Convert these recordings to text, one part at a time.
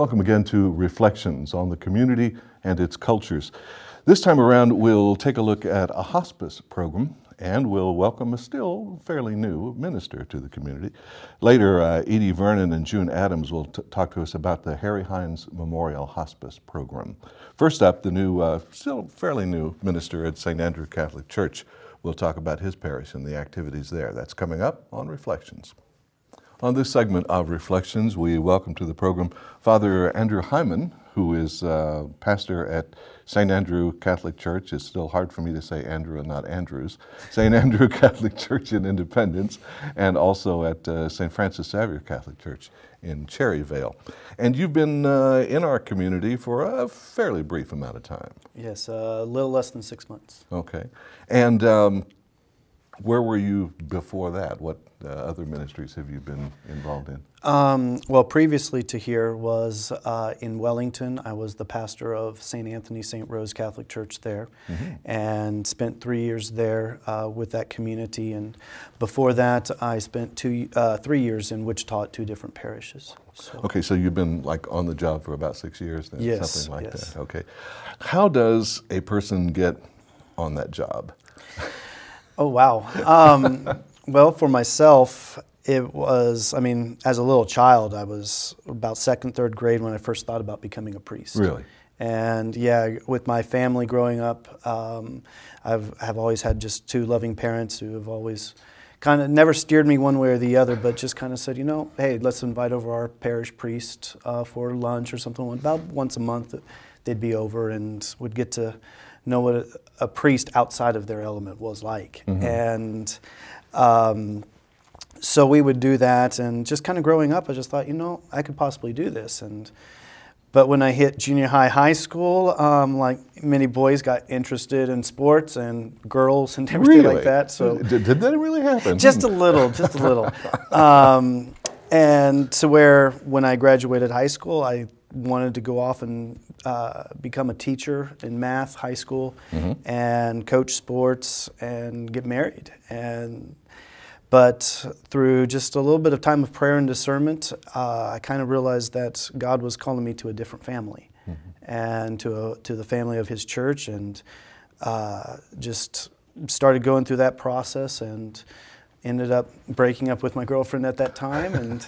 Welcome again to Reflections on the Community and its Cultures. This time around, we'll take a look at a hospice program, and we'll welcome a still fairly new minister to the community. Later, Edie Vernon and June Adams will talk to us about the Harry Hines Memorial Hospice Program. First up, the new, still fairly new minister at St. Andrew Catholic Church will talk about his parish and the activities there. That's coming up on Reflections. On this segment of Reflections, we welcome to the program Father Andrew Heiman, who is pastor at St. Andrew Catholic Church. It's still hard for me to say Andrew and not Andrews. St. Andrew Catholic Church in Independence, and also at St. Francis Xavier Catholic Church in Cherryvale. And you've been in our community for a fairly brief amount of time. Yes, a little less than 6 months. Okay. And where were you before that? What other ministries have you been involved in? Well, previously to here was in Wellington. I was the pastor of St. Anthony, St. Rose Catholic Church there, and spent 3 years there with that community. And before that, I spent 3 years in Wichita at 2 different parishes. So. Okay, so you've been like on the job for about 6 years then? Yes, something like yes. that. Okay. How does a person get on that job? Oh, wow. Well, for myself, it was, I mean, as a little child, I was about 2nd, 3rd grade when I first thought about becoming a priest. Really? And yeah, with my family growing up, I've always had just 2 loving parents who have always kind of never steered me one way or the other, but just kind of said, you know, hey, let's invite over our parish priest for lunch or something. About once a month they'd be over and would get to know what a priest outside of their element was like. And so we would do that, and just kind of growing up, I just thought, you know, I could possibly do this. But when I hit junior high, high school, like many boys, got interested in sports and girls and everything like that. So did that really happen? Just a little, just a little. And to where when I graduated high school, I wanted to go off and become a teacher in math, high school, and coach sports and get married. But through just a little bit of time of prayer and discernment, I kind of realized that God was calling me to a different family, and to the family of His church, and just started going through that process, and ended up breaking up with my girlfriend at that time. And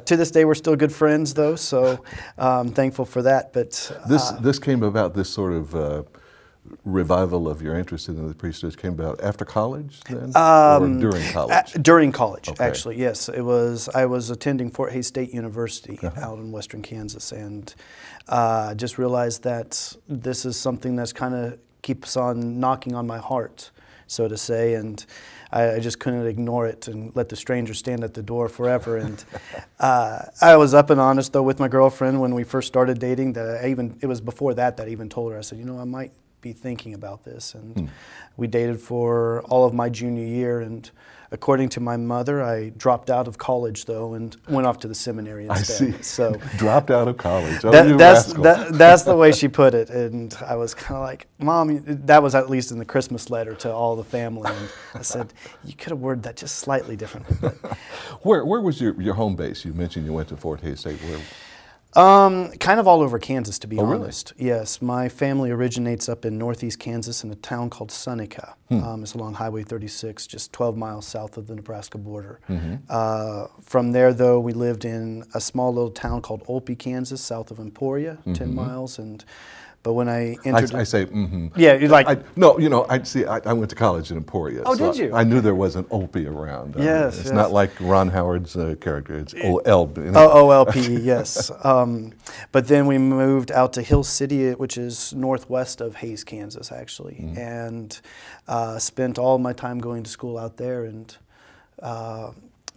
to this day, we're still good friends, though, so I'm thankful for that. But this came about, this sort of revival of your interest in the priesthood came about after college then, or during college? During college, okay. Actually, yes. It was. I was attending Fort Hays State University out in western Kansas, and just realized that this is something that's kind of keeps on knocking on my heart, so to say, and I just couldn't ignore it and let the stranger stand at the door forever. And I was up and honest, though, with my girlfriend when we first started dating. That it was before that I even told her, I said, you know, I might be thinking about this. And we dated for all of my junior year, and according to my mother, I dropped out of college, though, and went off to the seminary instead. I see. So dropped out of college. Oh, that's the way she put it. And I was kind of like, Mom, that was at least in the Christmas letter to all the family. And I said, you could have worded that just slightly differently. But where was your home base? You mentioned you went to Fort Hays State. Where? Kind of all over Kansas, to be honest. Really? Yes, my family originates up in northeast Kansas in a town called Seneca. It's along Highway 36, just 12 miles south of the Nebraska border. From there, though, we lived in a small little town called Olpe, Kansas, south of Emporia, 10 miles. But when I entered, I say, yeah, you're like, no, you know, I went to college in Emporia. Oh, so did you? I knew there was an Olpe around. Yes, it's not like Ron Howard's character. It's O-L-P. O-O-L-P, yes. But then we moved out to Hill City, which is northwest of Hays, Kansas, actually, and spent all my time going to school out there. And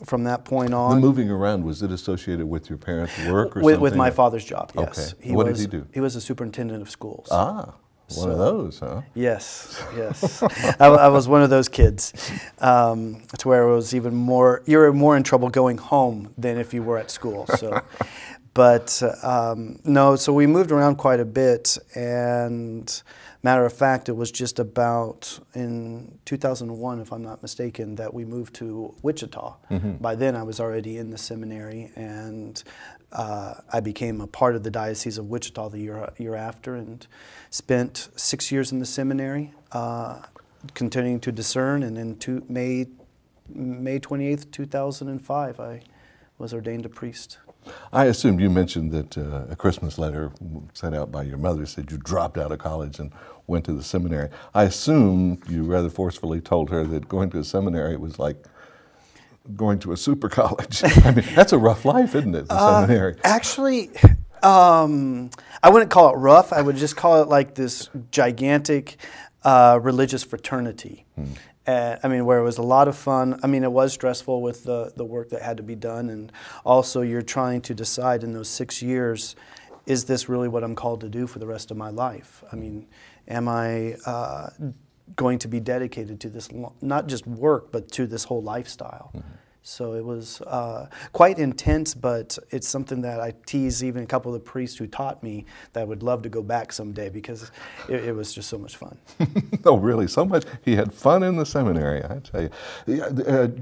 from that point on, the moving around, was it associated with your parents' work or something? With my father's job, yes. Okay. What did he do? He was a superintendent of schools. Ah, one of those, huh? Yes, yes. I was one of those kids, to where it was even more, you were more in trouble going home than if you were at school. So, But no, so we moved around quite a bit, and matter of fact, it was just about in 2001, if I'm not mistaken, that we moved to Wichita. By then I was already in the seminary, and I became a part of the Diocese of Wichita the year after, and spent 6 years in the seminary, continuing to discern, and in May 28th, 2005, I was ordained a priest. I assumed you mentioned that a Christmas letter sent out by your mother said you dropped out of college and went to the seminary. I assume you rather forcefully told her that going to a seminary was like going to a super college. I mean, that's a rough life, isn't it, the seminary? Actually, I wouldn't call it rough. I would just call it like this gigantic religious fraternity. I mean, where it was a lot of fun. I mean, it was stressful with the work that had to be done, and also you're trying to decide in those 6 years, is this really what I'm called to do for the rest of my life? I mean, am I going to be dedicated to this, not just work, but to this whole lifestyle? So it was quite intense, but it's something that I tease even a couple of the priests who taught me that I would love to go back someday, because it was just so much fun. Oh, really? So much? He had fun in the seminary, I tell you.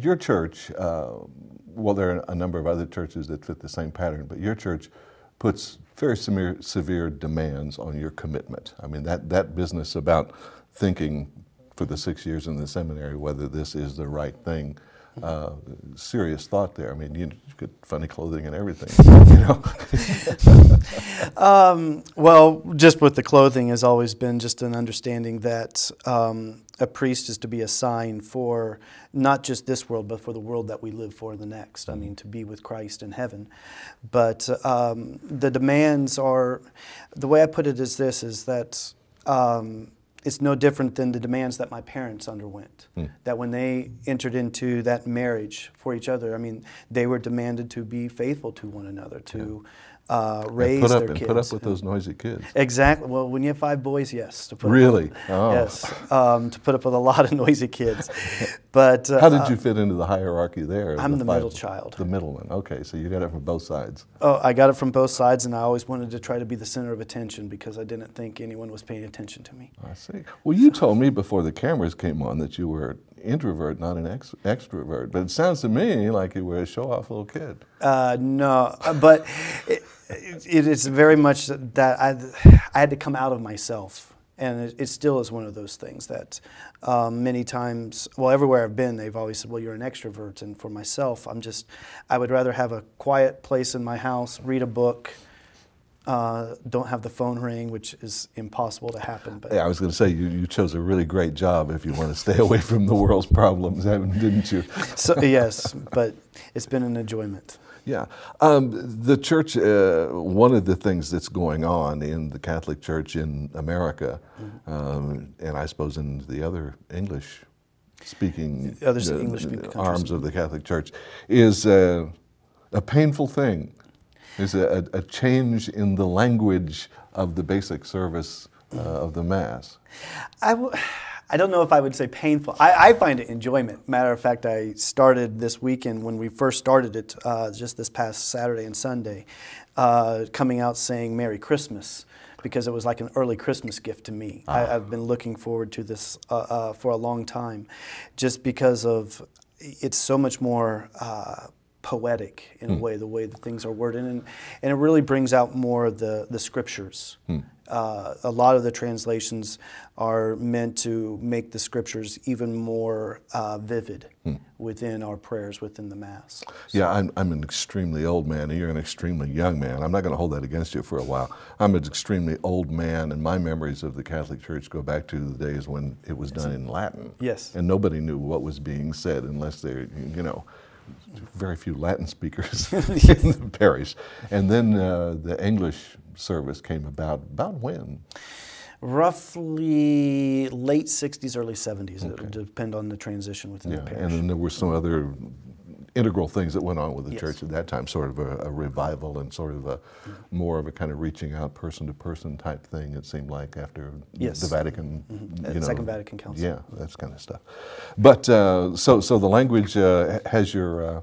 Your church, well, there are a number of other churches that fit the same pattern, but your church puts very severe demands on your commitment. I mean, that business about thinking for the 6 years in the seminary whether this is the right thing, serious thought there. I mean, you get funny clothing and everything, you know. Well, just with the clothing has always been just an understanding that a priest is to be a sign for not just this world, but for the world that we live for the next. I mean, to be with Christ in heaven. But the demands are, the way I put it is this, is that it's no different than the demands that my parents underwent. That when they entered into that marriage for each other, I mean, they were demanded to be faithful to one another, to raise their kids. And put up with those noisy kids. Exactly. Well, when you have 5 boys, yes. To put really? Up, yes. To put up with a lot of noisy kids. But how did you fit into the hierarchy there? I'm the middle child. The middle one. Okay, so you got it from both sides. Oh, I got it from both sides, and I always wanted to try to be the center of attention because I didn't think anyone was paying attention to me. I see. Well, you told me before the cameras came on that you were an introvert, not an extrovert. But it sounds to me like you were a show-off little kid. No, but it is very much that I had to come out of myself. And it still is one of those things that many times, well, everywhere I've been, they've always said, well, you're an extrovert. And for myself, I would rather have a quiet place in my house, read a book, don't have the phone ring, which is impossible to happen. But yeah, I was going to say, you chose a really great job if you want to stay away from the world's problems, didn't you? So, yes, but it's been an enjoyment. Yeah. The church, one of the things that's going on in the Catholic Church in America, and I suppose in the other English-speaking arms of the Catholic Church, is a painful thing. There's a change in the language of the basic service of the Mass. I don't know if I would say painful. I find it enjoyment. Matter of fact, I started this weekend when we first started it, just this past Saturday and Sunday, coming out saying Merry Christmas, because it was like an early Christmas gift to me. I've been looking forward to this for a long time, just because of it's so much more poetic in a way, the way the things are worded, and it really brings out more of the scriptures. A lot of the translations are meant to make the scriptures even more vivid within our prayers, within the Mass. So. Yeah, I'm an extremely old man, and you're an extremely young man. I'm not going to hold that against you for a while. I'm an extremely old man, and my memories of the Catholic Church go back to the days when it was done in Latin. Yes. And nobody knew what was being said unless they, you know, very few Latin speakers in the parish. And then the English service came about when? Roughly late 60s, early 70s. Okay. It would depend on the transition within the parish. And then there were some other integral things that went on with the church at that time, sort of a revival and sort of a more of a kind of reaching out person-to-person type thing, it seemed like, after the Vatican, you know. Second Vatican Council. Yeah, that kind of stuff. But so the language has your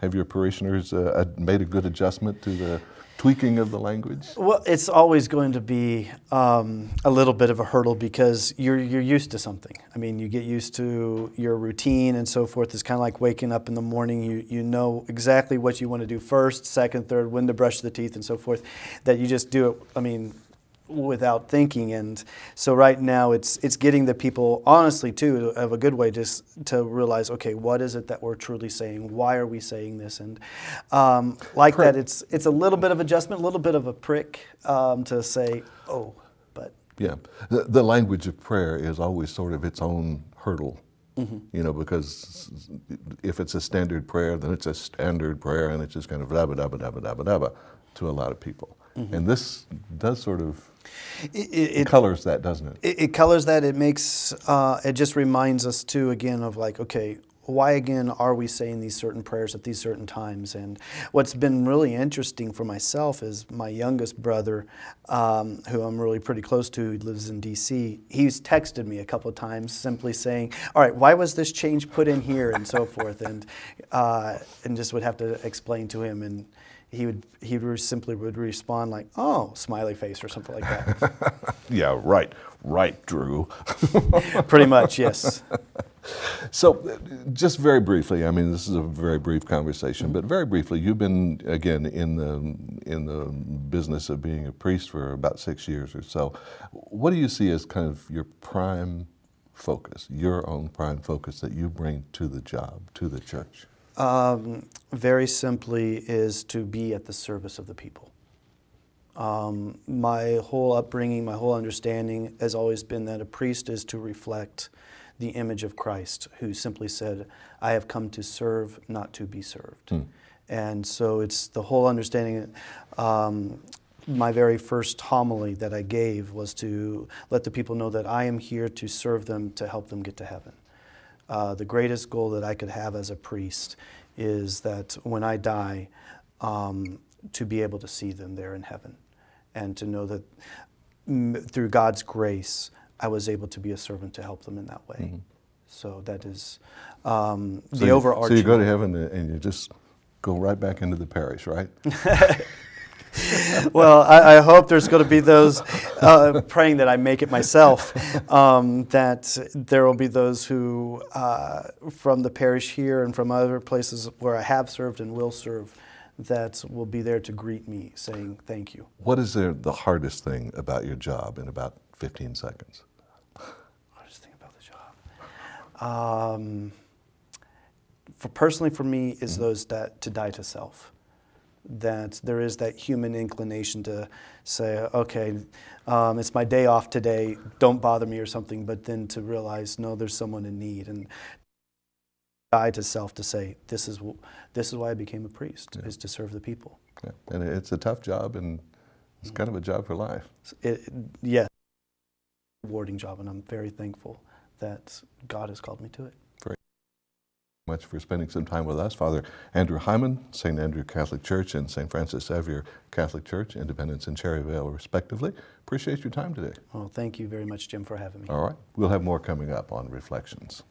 Have your parishioners made a good adjustment to the tweaking of the language? Well, it's always going to be a little bit of a hurdle because you're used to something. I mean, you get used to your routine and so forth. It's kind of like waking up in the morning. You know exactly what you want to do first, second, third, when to brush the teeth and so forth, that you just do it, I mean, without thinking. And so right now it's getting the people, honestly too, of a good way, just to realize, okay, what is it that we're truly saying? Why are we saying this? And like that, it's a little bit of adjustment, a little bit of a prick to say, oh, but. Yeah, the language of prayer is always sort of its own hurdle. You know, because if it's a standard prayer, then it's a standard prayer, and it's just kind of da-ba-da-ba-da-ba-da-ba-da-ba to a lot of people. And this does sort of it colors that, doesn't it? It colors that. It makes, it just reminds us too, again, of like, okay, why again are we saying these certain prayers at these certain times? And what's been really interesting for myself is my youngest brother, who I'm really pretty close to, who lives in D.C., he's texted me a couple of times simply saying, all right, why was this change put in here and so forth? And just would have to explain to him, and he simply would respond like, oh, smiley face or something like that. Yeah, right, Drew. Pretty much, yes. So, just very briefly, I mean, this is a very brief conversation, but very briefly, you've been, again, in the business of being a priest for about 6 years or so. What do you see as kind of your prime focus, your own prime focus that you bring to the job, to the church? Very simply is to be at the service of the people. My whole upbringing, my whole understanding has always been that a priest is to reflect the image of Christ, who simply said, I have come to serve, not to be served. And so it's the whole understanding. My very first homily that I gave was to let the people know that I am here to serve them, to help them get to heaven. The greatest goal that I could have as a priest is that when I die, to be able to see them there in heaven, and to know that through God's grace, I was able to be a servant to help them in that way. So that is the overarching. So you go to heaven and you just go right back into the parish, right? Well, I hope there's going to be those praying that I make it myself, that there will be those who, from the parish here and from other places where I have served and will serve, that will be there to greet me saying thank you. What is the hardest thing about your job in about 15 seconds? Hardest thing about the job? Personally for me is those that to die to self. That there is that human inclination to say, okay, it's my day off today, don't bother me or something, but then to realize, no, there's someone in need, and die to self to say, this is why I became a priest, is to serve the people. Yeah. And it's a tough job, and it's kind of a job for life. Yes, rewarding job, and I'm very thankful that God has called me to it. Much for spending some time with us. Father Andrew Heiman, St. Andrew Catholic Church and St. Francis Xavier Catholic Church, Independence and Cherryvale, respectively. Appreciate your time today. Well, thank you very much, Jim, for having me. All right. We'll have more coming up on Reflections.